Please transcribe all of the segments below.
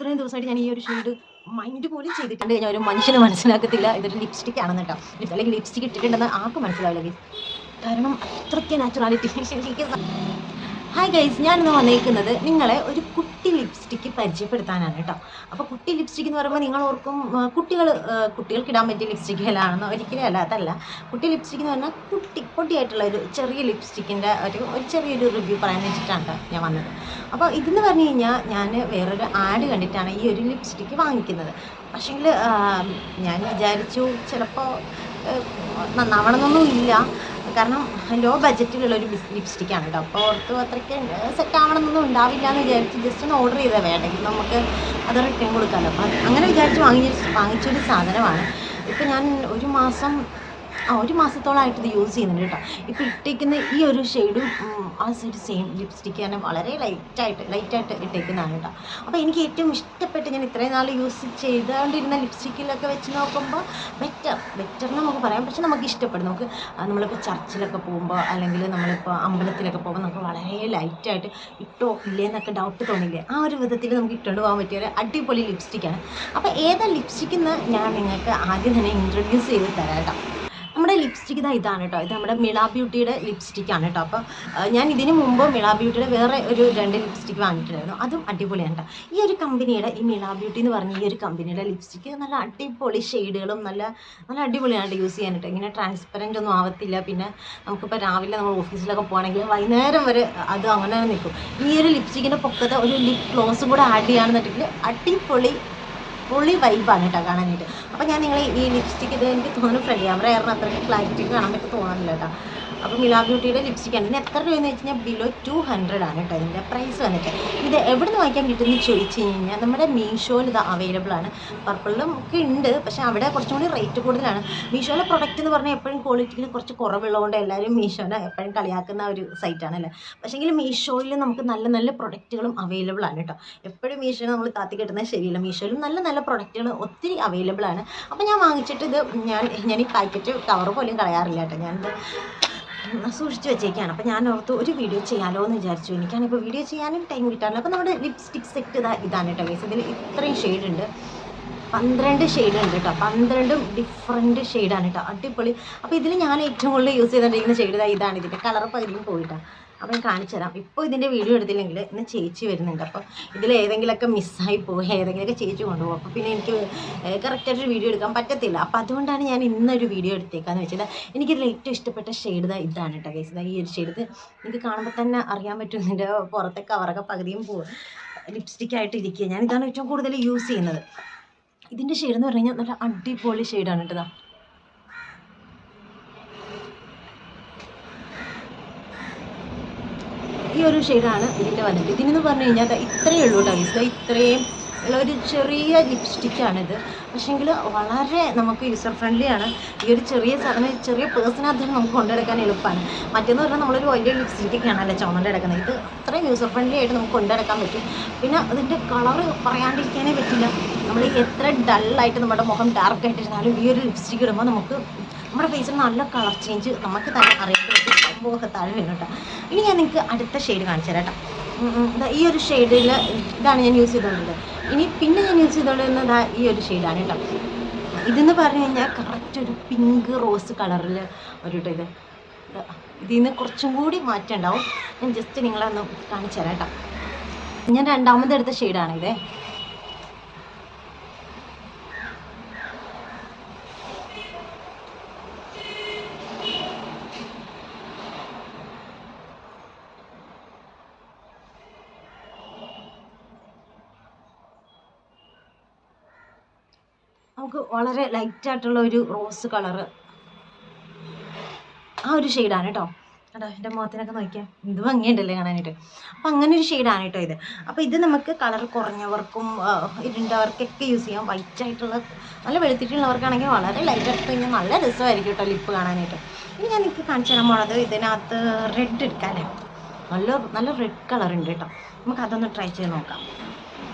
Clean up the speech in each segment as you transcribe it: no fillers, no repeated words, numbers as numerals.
ഇത്രയും ദിവസമായിട്ട് ഞാൻ ഈ ഒരു ഷെയ്ഡ് മൈൻഡ് പോലും ചെയ്തിട്ടുണ്ട്. ഞാൻ ഒരു മനുഷ്യന് മനസ്സിലാക്കത്തില്ല ഇതൊരു ലിപ്സ്റ്റിക് ആണെന്ന് കേട്ടോ. അല്ലെങ്കിൽ ലിപ്സ്റ്റിക് ഇട്ടിട്ടുണ്ടെന്ന് ആർക്കും മനസ്സിലാവില്ല ഗൈസ്. കാരണം അത്രയ്ക്ക് നാച്ചുറാലിറ്റി എനിക്ക്. ഹായ് ഗൈസ്, ഞാനിന്ന് വന്നേക്കുന്നത് നിങ്ങളെ ഒരു കുട്ടി ലിപ്സ്റ്റിക്ക് പരിചയപ്പെടുത്താനാണ് കേട്ടോ. അപ്പോൾ കുട്ടി ലിപ്സ്റ്റിക് എന്ന് പറയുമ്പോൾ നിങ്ങൾ ഓർക്കും കുട്ടികൾക്ക് ഇടാൻ പറ്റിയ ലിപ്സ്റ്റിക്കുകളാണെന്നോ. ഒരിക്കലും അല്ല, അതല്ല. കുട്ടി ലിപ്സ്റ്റിക് എന്ന് പറഞ്ഞാൽ പൊട്ടിയായിട്ടുള്ള ഒരു ചെറിയ ലിപ്സ്റ്റിക്കിൻ്റെ ഒരു ചെറിയൊരു റിവ്യൂ പറയാൻ വെച്ചിട്ടാണ് ഞാൻ വന്നത്. അപ്പോൾ ഇതെന്ന് പറഞ്ഞു കഴിഞ്ഞാൽ ഞാൻ വേറൊരു ആഡ് കണ്ടിട്ടാണ് ഈ ഒരു ലിപ്സ്റ്റിക്ക് വാങ്ങിക്കുന്നത്. പക്ഷേങ്കിൽ ഞാൻ വിചാരിച്ചു ചിലപ്പോൾ നന്നാവണമെന്നൊന്നും ഇല്ല, കാരണം ലോ ബഡ്ജറ്റിലുള്ളൊരു ലിപ്സ്റ്റിക്കാണ് കേട്ടോ. അപ്പോൾ ഓർത്ത് അത്രയ്ക്ക് സെറ്റ് ആവണമെന്നൊന്നും ഉണ്ടാവില്ല എന്ന് വിചാരിച്ച് ജസ്റ്റ് ഒന്ന് ഓർഡർ ചെയ്താൽ വേണമെങ്കിൽ നമുക്ക് അത് റിട്ടേൺ കൊടുക്കാമല്ലോ. അപ്പം അങ്ങനെ വിചാരിച്ച് വാങ്ങിച്ചൊരു സാധനമാണ്. ഇപ്പം ഞാൻ ഒരു മാസത്തോളമായിട്ട് ഇത് യൂസ് ചെയ്യുന്നുണ്ട് കേട്ടോ. ഇപ്പോൾ ഇട്ടേക്കുന്ന ഈ ഒരു ഷെയ്ഡും ആ ഒരു സെയിം ലിപ്സ്റ്റിക്ക് തന്നെ വളരെ ലൈറ്റായിട്ട് ഇട്ടേക്കുന്നതാണ് കേട്ടോ. അപ്പോൾ എനിക്ക് ഏറ്റവും ഇഷ്ടപ്പെട്ട് ഞാൻ ഇത്രയും നാൾ യൂസ് ചെയ്തുകൊണ്ടിരുന്ന ലിപ്സ്റ്റിക്കിലൊക്കെ വെച്ച് നോക്കുമ്പോൾ ബെറ്റർ നമുക്ക് പറയാം. പക്ഷെ നമുക്ക് ഇഷ്ടപ്പെടും. നമ്മളിപ്പോൾ ചർച്ചിലൊക്കെ പോകുമ്പോൾ അല്ലെങ്കിൽ നമ്മളിപ്പോൾ അമ്പലത്തിലൊക്കെ പോകുമ്പോൾ നമുക്ക് വളരെ ലൈറ്റായിട്ട് ഇട്ടോ ഇല്ലേന്നൊക്കെ ഡൗട്ട് തോന്നില്ലേ, ആ ഒരു വിധത്തിൽ നമുക്ക് ഇട്ടുകൊണ്ട് പോകാൻ പറ്റിയ ഒരു അടിപൊളി ലിപ്സ്റ്റിക്കാണ്. അപ്പോൾ ഏതാ ലിപ്സ്റ്റിക്കെന്ന് ഞാൻ നിങ്ങൾക്ക് ആദ്യം തന്നെ ഇൻട്രൊഡ്യൂസ് ചെയ്ത് തരാം കേട്ടോ. നമ്മുടെ ലിപ്സ്റ്റിക്ക് ഇതാണ് കേട്ടോ. ഇത് നമ്മുടെ മിള ബ്യൂട്ടിയുടെ ലിപ്സ്റ്റിക്കാണ് കേട്ടോ. അപ്പോൾ ഞാൻ ഇതിന് മുമ്പ് മിള ബ്യൂട്ടിയുടെ വേറെ ഒരു 2 ലിപ്സ്റ്റിക്ക് വാങ്ങിയിട്ടുണ്ടായിരുന്നു. അതും അടിപൊളിയാണ് കേട്ടോ. ഈ ഒരു കമ്പനിയുടെ ഈ മിള ബ്യൂട്ടി എന്ന് പറഞ്ഞ ഈ ഒരു കമ്പനിയുടെ ലിപ്സ്റ്റിക്ക് നല്ല അടിപൊളി ഷെയ്ഡുകളും നല്ല അടിപൊളിയാണ് യൂസ് ചെയ്യാനായിട്ട്. ഇങ്ങനെ ട്രാൻസ്പെറൻ്റ് ഒന്നും ആവത്തില്ല. പിന്നെ നമുക്കിപ്പോൾ രാവിലെ നമ്മൾ ഓഫീസിലൊക്കെ പോകുകയാണെങ്കിൽ വൈകുന്നേരം വരെ അത് അങ്ങനെ നിൽക്കും. ഈ ഒരു ലിപ്സ്റ്റിക്കിൻ്റെ പൊക്കത്തെ ഒരു ലിപ് ഗ്ലോസും കൂടെ ആഡ് ചെയ്യുകയാണെന്നുണ്ടെങ്കിൽ പൊളി വൈബാണ് കേട്ടോ കാണാനായിട്ട്. അപ്പോൾ ഞാൻ നിങ്ങൾ ഈ ലിപ്സ്റ്റിക്ക് ഇത് എനിക്ക് തോന്നുന്നു ഫ്രണ്ട് ക്യാമറ ആയിരുന്നു അത്രയ്ക്ക് ക്ലാരിറ്റി കാണാൻ പറ്റി തോന്നുന്നില്ല കേട്ടോ. അപ്പോൾ മിള ബ്യൂട്ടിയുടെ ലിപ്സ്റ്റിക്കാണ്. ഇതിന് എത്ര രൂപയെന്ന് വെച്ച് കഴിഞ്ഞാൽ ബിലോ 200 ആണ് കേട്ടോ ഇതിൻ്റെ പ്രൈസ് വന്നിട്ട്. ഇത് എവിടെ നിന്ന് വാങ്ങിക്കാൻ കിട്ടുമെന്ന് ചോദിച്ചു കഴിഞ്ഞാൽ നമ്മുടെ മീഷോയിൽ ഇത് അവൈലബിൾ ആണ്. പർപ്പിളിലും ഒക്കെ ഉണ്ട്, പക്ഷേ അവിടെ കുറച്ചും കൂടി റേറ്റ് കൂടുതലാണ്. മീഷോയിലെ പ്രൊഡക്റ്റ് എന്ന് പറഞ്ഞാൽ എപ്പോഴും ക്വാളിറ്റിയിൽ കുറച്ച് കുറവുള്ളതുകൊണ്ട് എല്ലാവരും മീഷോനെ എപ്പോഴും കളിയാക്കുന്ന ഒരു സൈറ്റാണല്ലേ. പക്ഷേങ്കിൽ മീഷോയിൽ നമുക്ക് നല്ല പ്രൊഡക്റ്റുകളും അവൈലബിൾ ആണ് കേട്ടോ. എപ്പോഴും മീഷോയിൽ നമ്മൾ താത്തി കിട്ടുന്നത് ശരിയല്ല. മീഷോയിലും നല്ല പ്രൊഡക്റ്റുകൾ ഒത്തിരി അവൈലബിൾ ആണ്. അപ്പോൾ ഞാൻ വാങ്ങിച്ചിട്ട് ഇത് ഞാൻ ഈ പാക്കറ്റ് കവർ പോലും കളയാറില്ല കേട്ടോ. ഞാനിത് സൂക്ഷിച്ച് വെച്ചേക്കാണ്. അപ്പോൾ ഞാൻ ഓർത്ത് ഒരു വീഡിയോ ചെയ്യാമല്ലോ എന്ന് വിചാരിച്ചു. എനിക്കാണിപ്പോൾ വീഡിയോ ചെയ്യാനും ടൈം കിട്ടാറില്ല. അപ്പോൾ നമ്മുടെ ലിപ്സ്റ്റിക് സെറ്റ് ഇതാണ് കേട്ടോ ഗൈസ്. ഇതിൽ ഇത്രയും ഷെയ്ഡ് ഉണ്ട്, 12 ഷെയ്ഡ് ഉണ്ട് കേട്ടോ. 12 ഡിഫറെൻറ്റ് ഷെയ്ഡാണ് കേട്ടോ. അടിപൊളി. അപ്പോൾ ഇതിൽ ഞാൻ ഏറ്റവും കൂടുതൽ യൂസ് ചെയ്തുകൊണ്ടിരിക്കുന്ന ഷെയ്ഡ് ഇതാണ്. ഇതിൻ്റെ കളർ പകുതിയും പോയിട്ടാണ്. അപ്പോൾ ഞാൻ കാണിച്ചു തരാം. ഇപ്പോൾ ഇതിൻ്റെ വീഡിയോ എടുത്തില്ലെങ്കിൽ ഇന്ന് ചേച്ചി വരുന്നുണ്ട്. അപ്പോൾ ഇതിൽ ഏതെങ്കിലുമൊക്കെ മിസ്സായി പോകും, ഏതെങ്കിലുമൊക്കെ ചേച്ചി കൊണ്ടുപോകും. അപ്പോൾ പിന്നെ എനിക്ക് കറക്റ്റായിട്ടൊരു വീഡിയോ എടുക്കാൻ പറ്റത്തില്ല. അപ്പോൾ അതുകൊണ്ടാണ് ഞാൻ ഇന്നൊരു വീഡിയോ എടുത്തേക്കാന്ന് വെച്ചാൽ എനിക്കിതിൽ ഏറ്റവും ഇഷ്ടപ്പെട്ട ഷെയ്ഡ് ഇതാണ് കേട്ടോ ഗൈസ്. ഈ ഒരു ഷെയ്ഡ് എനിക്ക് കാണുമ്പോൾ തന്നെ അറിയാൻ പറ്റും. ഇതിൻ്റെ പുറത്തെ കവറൊക്കെ പകുതിയും ലിപ്സ്റ്റിക്കായിട്ട് ഇരിക്കുക. ഞാനിതാണ് ഏറ്റവും കൂടുതൽ യൂസ് ചെയ്യുന്നത്. ഇതിൻ്റെ ഷെയ്ഡ് എന്ന് പറഞ്ഞു കഴിഞ്ഞാൽ നല്ല അടിപൊളി ഷെയ്ഡാണ് കേട്ടോ. ഈ ഒരു ഷെയ്ഡാണ് ഇതിൻ്റെ വന്നിട്ട്. ഇതിനെന്ന് പറഞ്ഞു കഴിഞ്ഞാൽ ഇത്രയേ ഉള്ളൂ കേട്ടോ ഗൈസ്. ഇത്രയും ഉള്ള ഒരു ചെറിയ ലിപ്സ്റ്റിക്കാണിത്. പക്ഷേങ്കിൽ വളരെ നമുക്ക് യൂസർ ഫ്രണ്ട്ലി ആണ്. ഈ ഒരു ചെറിയ സാധനം ചെറിയ പേഴ്സണായിട്ട് നമുക്ക് കൊണ്ടുനടക്കാൻ എളുപ്പമാണ്. മറ്റേന്ന് പറഞ്ഞാൽ നമ്മളൊരു വലിയ ലിപ്സ്റ്റിക്കൊക്കെയാണല്ലോ ചുമണ്ട് കിടക്കുന്നത്. ഇത് അത്രയും യൂസർ ഫ്രണ്ട്ലി ആയിട്ട് നമുക്ക് കൊണ്ടുനടക്കാൻ പറ്റും. പിന്നെ അതിൻ്റെ കളറ് പറയാണ്ടിരിക്കാനേ പറ്റില്ല. നമ്മൾ എത്ര ഡള്ളായിട്ട് നമ്മുടെ മുഖം ഡാർക്കായിട്ടിരുന്നാലും ഈ ഒരു ലിപ്സ്റ്റിക്ക് ഇടുമ്പോൾ നമ്മുടെ ഫേസിൽ നല്ല കളർ ചേഞ്ച് നമുക്ക് തന്നെ അറിയാൻ പറ്റും. സംഭവമൊക്കെ താഴെ വരും കേട്ടോ. ഇനി ഞാൻ നിങ്ങൾക്ക് അടുത്ത ഷെയ്ഡ് കാണിച്ചു തരാം കേട്ടോ. ഈ ഒരു ഷെയ്ഡിൽ ഇതാണ് ഞാൻ യൂസ് ചെയ്തുകൊണ്ടിരുന്നത്. പിന്നെ ഞാൻ യൂസ് ചെയ്തുകൊണ്ടിരുന്നത് ഈ ഒരു ഷെയ്ഡാണ് കേട്ടോ. ഇതെന്ന് പറഞ്ഞു കഴിഞ്ഞാൽ കറക്റ്റ് ഒരു പിങ്ക് റോസ് കളറിൽ ഒരു ഇത് ഇതിൽ നിന്ന് കുറച്ചും കൂടി മാറ്റം ഉണ്ടാവും. ഞാൻ ജസ്റ്റ് നിങ്ങളെ ഒന്ന് കാണിച്ചു തരാം കേട്ടോ. ഞാൻ രണ്ടാമതെടുത്ത ഷെയ്ഡാണിത്. നമുക്ക് വളരെ ലൈറ്റായിട്ടുള്ള ഒരു റോസ് കളറ്, ആ ഒരു ഷെയ്ഡാണ് കേട്ടോ. കേട്ടോ എൻ്റെ മുഖത്തിനൊക്കെ നോക്കിയാൽ ഇത് ഭംഗിയുണ്ടല്ലേ കാണാനായിട്ട്. അപ്പോൾ അങ്ങനെ ഒരു ഷെയ്ഡാണ് കേട്ടോ ഇത്. അപ്പോൾ ഇത് നമുക്ക് കളർ കുറഞ്ഞവർക്കും ഇരുണ്ടവർക്കൊക്കെ യൂസ് ചെയ്യാം. വൈറ്റായിട്ടുള്ള നല്ല വെളുത്തിട്ടുള്ളവർക്കാണെങ്കിൽ വളരെ ലൈറ്റായിട്ട് കഴിഞ്ഞാൽ നല്ല രസമായിരിക്കും കേട്ടോ ലിപ്പ് കാണാനായിട്ട്. ഇനി ഞാൻ നിങ്ങൾക്ക് കാണിച്ചു തരാൻ പോണത് ഇതിനകത്ത് റെഡ് എടുക്കാമല്ലേ. നല്ല റെഡ് കളർ ഉണ്ട് കേട്ടോ. നമുക്ക് അതൊന്ന് ട്രൈ ചെയ്ത് നോക്കാം.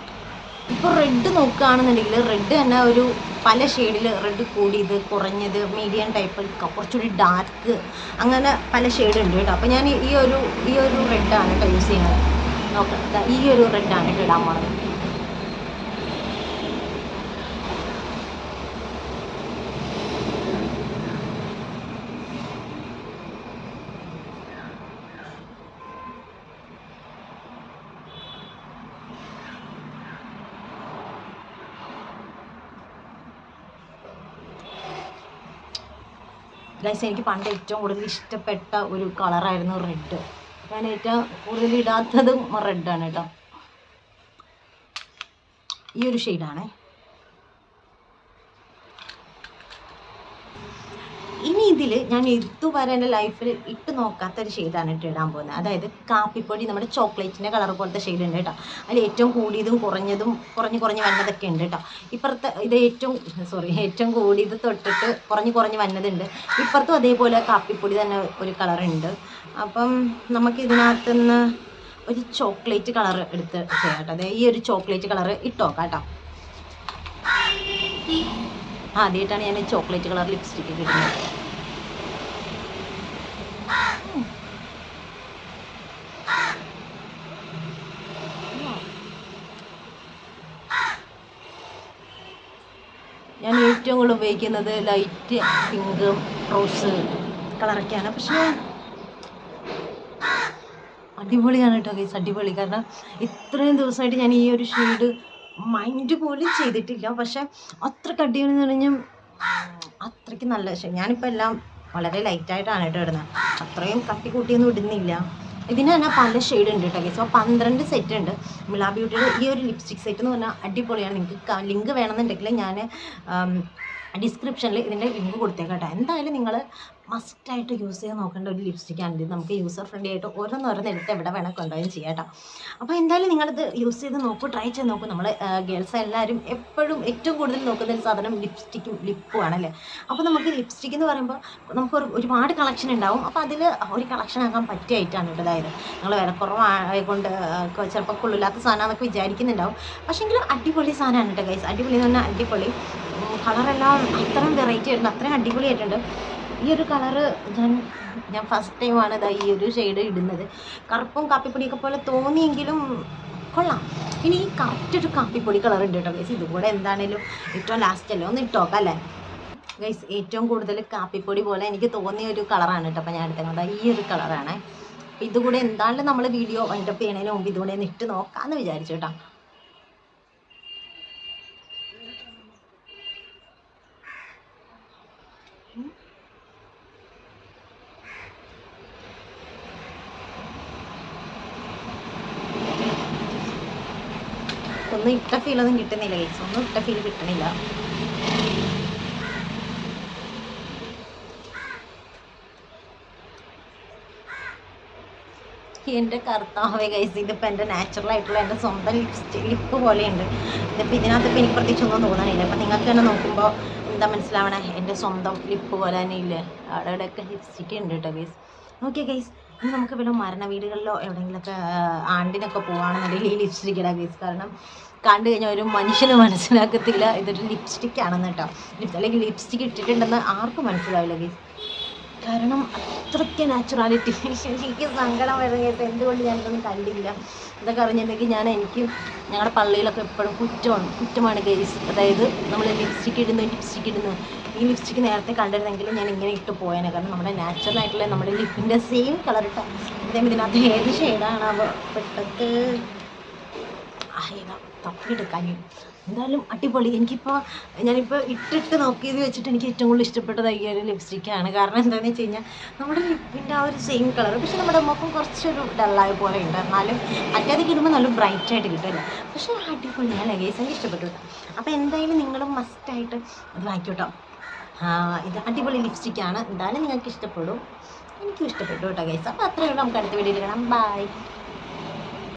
ഇപ്പോൾ റെഡ് നോക്കുകയാണെന്നുണ്ടെങ്കിൽ റെഡ് തന്നെ ഒരു പല ഷെയ്ഡിൽ റെഡ് കൂടിയത്, കുറഞ്ഞത്, മീഡിയം ടൈപ്പ്, കുറച്ചുകൂടി ഡാർക്ക്, അങ്ങനെ പല ഷെയ്ഡ് ഉണ്ട് കേട്ടോ. അപ്പോൾ ഞാൻ ഈ ഒരു റെഡാണ് കേട്ടോ യൂസ് ചെയ്യുന്നത്. നോക്കാം, ഈ ഒരു റെഡാണ് കേട്ടോ ഇടാൻ പോകുന്നത്. ഗൈസ് എനിക്ക് പണ്ട് ഏറ്റവും കൂടുതൽ ഇഷ്ടപ്പെട്ട ഒരു കളറായിരുന്നു റെഡ്. ഞാൻ ഏറ്റവും കൂടുതൽ ഇടാത്തതും റെഡാണ് കേട്ടോ. ഈ ഒരു ഷെയ്ഡാണേ. ഇനി ഇതിൽ ഞാൻ ഇതുവരെ എൻ്റെ ലൈഫിൽ ഇട്ട് നോക്കാത്തൊരു ഷെയ്ഡാണ് ഇട്ട് ഇടാൻ പോകുന്നത്. അതായത് കാപ്പിപ്പൊടി, നമ്മുടെ ചോക്ലേറ്റിൻ്റെ കളർ പോലത്തെ ഷെയ്ഡ് ഉണ്ട് കേട്ടോ. അതിൽ ഏറ്റവും കൂടിയതും കുറഞ്ഞതും കുറഞ്ഞ് വന്നതൊക്കെ ഉണ്ട് കേട്ടോ. ഇപ്പുറത്തെ ഇത് ഏറ്റവും കൂടിയത് തൊട്ടിട്ട് കുറഞ്ഞ് വന്നതുണ്ട്. ഇപ്പുറത്തും അതേപോലെ കാപ്പിപ്പൊടി തന്നെ ഒരു കളറുണ്ട്. അപ്പം നമുക്ക് ഇതിനകത്തുനിന്ന് ഒരു ചോക്ലേറ്റ് കളർ എടുത്ത് ചെയ്യാം കേട്ടോ. അതായത് ഈ ഒരു ചോക്ലേറ്റ് കളർ ഇട്ടോക്കാം കേട്ടോ. ആദ്യമായിട്ടാണ് ഞാൻ ചോക്ലേറ്റ് കളർ ലിപ്സ്റ്റിക്ക് കിട്ടുന്നത്. ഞാൻ ഏറ്റവും കൂടുതൽ ഉപയോഗിക്കുന്നത് ലൈറ്റ് പിങ്ക് റോസ് കളറൊക്കെയാണ്. പക്ഷേ അടിപൊളിയാണ് കേട്ടോ ഗൈസ്, അടിപൊളി. കാരണം ഇത്രയും ദിവസമായിട്ട് ഞാൻ ഈ ഒരു ഷെയ്ഡ് മൈൻഡ് പോലും ചെയ്തിട്ടില്ല. പക്ഷെ അത്രയ്ക്ക് അടിപൊളിയെന്ന് പറഞ്ഞാൽ അത്രയ്ക്ക് നല്ല ഷെയ്ഡ്. ഞാനിപ്പോൾ എല്ലാം വളരെ ലൈറ്റായിട്ടാണ് കേട്ടോ ഇടുന്നത്. അത്രയും കട്ടിക്കൂട്ടിയൊന്നും ഇടുന്നില്ല. ഇതിന് തന്നെ പല ഷെയ്ഡ് ഉണ്ട് കേട്ടോ ഗൈസ്. അപ്പോൾ 12 സെറ്റ് ഉണ്ട്. മിള ബ്യൂട്ടിയുടെ ഈ ഒരു ലിപ്സ്റ്റിക് സെറ്റ് എന്ന് പറഞ്ഞാൽ അടിപൊളിയാണ്. നിങ്ങൾക്ക് ലിങ്ക് വേണമെന്നുണ്ടെങ്കിൽ ഞാൻ ഡിസ്ക്രിപ്ഷനിൽ ഇതിൻ്റെ ലിങ്ക് കൊടുത്തേക്കാം കേട്ടോ. എന്തായാലും നിങ്ങൾ മസ്റ്റായിട്ട് യൂസ് ചെയ്ത് നോക്കേണ്ട ഒരു ലിപ്സ്റ്റിക്കാണിത്. നമുക്ക് യൂസർ ഫ്രണ്ട്ലി ആയിട്ട് ഓരോന്നോരോന്ന് എടുത്ത് എവിടെ വേണം കൊണ്ടുപോയി ചെയ്യാം കേട്ടോ. അപ്പോൾ എന്തായാലും നിങ്ങളിത് യൂസ് ചെയ്ത് നോക്കൂ, ട്രൈ ചെയ്ത് നോക്കൂ. നമ്മൾ ഗേൾസ് എല്ലാവരും എപ്പോഴും ഏറ്റവും കൂടുതൽ നോക്കുന്ന ഒരു സാധനം ലിപ്സ്റ്റിക്കും ലിപ്പും ആണല്ലേ. അപ്പോൾ നമുക്ക് ലിപ്സ്റ്റിക് എന്ന് പറയുമ്പോൾ നമുക്ക് ഒരുപാട് കളക്ഷൻ ഉണ്ടാവും. അപ്പോൾ അതിൽ ഒരു കളക്ഷൻ ആക്കാൻ പറ്റിയ ഐറ്റമാണ് കേട്ടോ. അതായത് നിങ്ങൾ വിലക്കുറവായതുകൊണ്ട് ചിലപ്പോൾ കൊള്ളില്ലാത്ത സാധനമാണെന്നൊക്കെ വിചാരിക്കുന്നുണ്ടാവും. പക്ഷേങ്കിലും അടിപൊളി സാധനമാണ് കേട്ടോ ഗൈസ്. അടിപൊളി എന്ന് പറഞ്ഞാൽ അടിപൊളി. കളറെല്ലാം അത്രയും വെറൈറ്റി ആയിട്ടുണ്ട്, അത്രയും അടിപൊളിയായിട്ടുണ്ട്. ഈ ഒരു കളറ് ഞാൻ ഫസ്റ്റ് ടൈമാണ് ഇതാ ഈ ഒരു ഷെയ്ഡ് ഇടുന്നത്. കറുപ്പും കാപ്പിപ്പൊടിയൊക്കെ പോലെ തോന്നിയെങ്കിലും കൊള്ളാം. ഇനി ഈ കറക്റ്റ് ഒരു കാപ്പിപ്പൊടി കളർ ഉണ്ട് കേട്ടോ ഗൈസ്. ഇതുകൂടെ എന്താണേലും ഏറ്റവും ലാസ്റ്റ് അല്ലേ, ഒന്ന് ഇട്ടോക്കാം അല്ലേ ഗൈസ്. ഏറ്റവും കൂടുതൽ കാപ്പിപ്പൊടി പോലെ എനിക്ക് തോന്നിയ ഒരു കളറാണ് കേട്ടോ. അപ്പോൾ ഞാൻ എടുത്തത് ഈ ഒരു കളറാണ്. അപ്പോൾ ഇതുകൂടെ എന്തായാലും നമ്മൾ വീഡിയോ വൈൻഡപ്പ് ചെയ്യണതിന് മുമ്പ് ഇതുകൂടെ ഒന്ന് ഇട്ട് നോക്കാമെന്ന് വിചാരിച്ചു കേട്ടോ. ഒന്നും ഇട്ട ഫീലൊന്നും കിട്ടുന്നില്ല ഗൈസ്, ഒന്നും ഇട്ട ഫീൽ കിട്ടണില്ല. എൻ്റെ കറുത്താവേ ഗൈസ്, ഇതിപ്പോൾ എൻ്റെ നാച്ചുറലായിട്ടുള്ള എൻ്റെ സ്വന്തം ലിപ്പ് പോലെയുണ്ട്. ഇതിപ്പോൾ ഇതിനകത്തിപ്പോൾ എനിക്ക് പ്രത്യേകിച്ച് ഒന്നും തോന്നണില്ല. അപ്പം നിങ്ങൾക്ക് തന്നെ നോക്കുമ്പോൾ എന്താ മനസ്സിലാവണേ, എൻ്റെ സ്വന്തം ലിപ്പ് പോലെ തന്നെ ഇല്ലേ. അവിടെയൊക്കെ ലിപ്സ്റ്റിക്ക് ഉണ്ട് കേട്ടോ ഗൈസ്. ഓക്കെ ഗൈസ്, ഇനി നമുക്ക് വല്ല മരണ വീടുകളിലോ എവിടെയെങ്കിലുമൊക്കെ ആണ്ടിനൊക്കെ പോകുകയാണെന്നുണ്ടെങ്കിൽ ഈ ലിപ്സ്റ്റിക്ക് ഇടാം ഗൈസ്. കാരണം കണ്ടു കഴിഞ്ഞാൽ ഒരു മനുഷ്യന് മനസ്സിലാക്കത്തില്ല ഇതൊരു ലിപ്സ്റ്റിക്ക് ആണെന്ന് കേട്ടോ. അല്ലെങ്കിൽ ലിപ്സ്റ്റിക്ക് ഇട്ടിട്ടുണ്ടെന്ന് ആർക്കും മനസ്സിലാവില്ല ഗൈസ്. കാരണം അത്രയ്ക്ക് നാച്ചുറാലിറ്റി. എനിക്ക് സങ്കടം വരുന്നത് എന്തുകൊണ്ട് ഞാനിതൊന്നും കണ്ടില്ല. ഇതൊക്കെ അറിഞ്ഞിട്ടുണ്ടെങ്കിൽ എനിക്ക് ഞങ്ങളുടെ പള്ളിയിലൊക്കെ എപ്പോഴും കുറ്റമാണ് ഗൈസ്. അതായത് നമ്മൾ ലിപ്സ്റ്റിക്ക് ഇടുന്നു. ഈ ലിപ്സ്റ്റിക്ക് നേരത്തെ കണ്ടിരുന്നെങ്കിലും ഞാൻ ഇങ്ങനെ ഇട്ട് പോയേനെ. കാരണം നമ്മുടെ നാച്ചുറലായിട്ടുള്ള നമ്മുടെ ലിപ്പിൻ്റെ സെയിം കളർ ഇട്ടോ. അതേപോലെ ഇതിനകത്ത് ഏത് ഷെയ്ഡാണ് അവ പെട്ടത് ഏതാ തപ്പിയെടുക്കാൻ. എന്തായാലും അടിപൊളി. ഞാനിപ്പോൾ ഇട്ടിട്ട് നോക്കിയത് വെച്ചിട്ട് എനിക്ക് ഏറ്റവും കൂടുതൽ ഇഷ്ടപ്പെട്ടത് ഈ ഒരു ലിപ്സ്റ്റിക്കാണ്. കാരണം എന്താണെന്ന് വെച്ച് കഴിഞ്ഞാൽ നമ്മുടെ ലിപ്പിൻ്റെ ആ ഒരു സെയിം കളർ, പക്ഷെ നമ്മുടെ മുഖം കുറച്ചൊരു ഡള്ളായ പോലെ ഉണ്ട്. എന്നാലും മറ്റേതൊക്കെ ഇടുമ്പോൾ നല്ല ബ്രൈറ്റായിട്ട് കിട്ടുമല്ലോ. പക്ഷേ അടിപൊളിയാണ് ഗൈസ്, എനിക്ക് ഇഷ്ടപ്പെട്ടു കേട്ടോ. അപ്പോൾ എന്തായാലും നിങ്ങളും മസ്റ്റായിട്ട് അത് വാങ്ങിക്കോട്ടോ. ഇത് അടിപൊളി ലിപ്സ്റ്റിക്കാണ്. എന്തായാലും നിങ്ങൾക്ക് ഇഷ്ടപ്പെടും, എനിക്കും ഇഷ്ടപ്പെട്ടു കേട്ടോ ഗൈസ്. അപ്പോൾ അത്രയേ ഉള്ളൂ. നമുക്ക് അടുത്ത വീഡിയോയിൽ കാണാം. ബൈ.